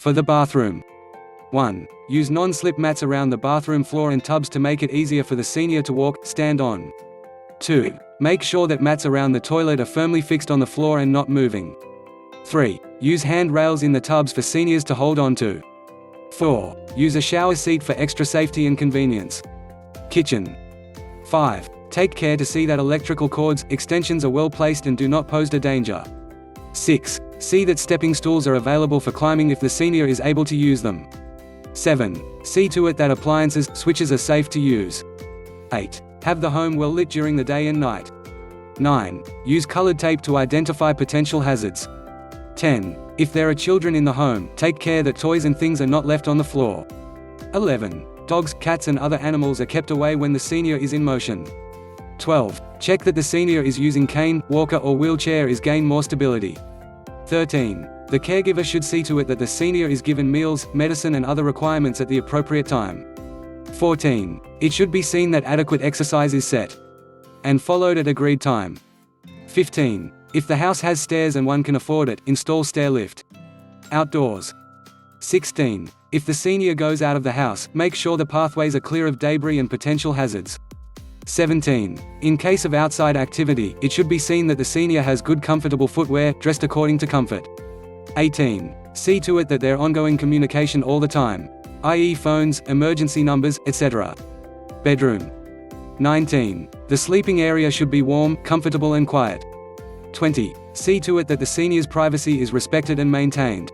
For the bathroom. 1. Use non-slip mats around the bathroom floor and tubs to make it easier for the senior to walk, stand on. 2. Make sure that mats around the toilet are firmly fixed on the floor and not moving. 3. Use handrails in the tubs for seniors to hold on to. 4. Use a shower seat for extra safety and convenience. Kitchen. 5. Take care to see that electrical cords, extensions are well placed and do not pose a danger. 6. See that stepping stools are available for climbing if the senior is able to use them. 7. See to it that appliances, switches are safe to use. 8. Have the home well lit during the day and night. 9. Use colored tape to identify potential hazards. 10. If there are children in the home, take care that toys and things are not left on the floor. 11. Dogs, cats and other animals are kept away when the senior is in motion. 12. Check that the senior is using cane, walker or wheelchair is gain more stability. 13. The caregiver should see to it that the senior is given meals, medicine and other requirements at the appropriate time. 14. It should be seen that adequate exercise is set and followed at agreed time. 15. If the house has stairs and one can afford it, install stair lift. Outdoors. 16. If the senior goes out of the house, make sure the pathways are clear of debris and potential hazards. 17. In case of outside activity, it should be seen that the senior has good comfortable footwear, dressed according to comfort. 18. See to it that there is ongoing communication all the time, i.e. phones, emergency numbers, etc. Bedroom. 19. The sleeping area should be warm, comfortable and quiet. 20. See to it that the senior's privacy is respected and maintained.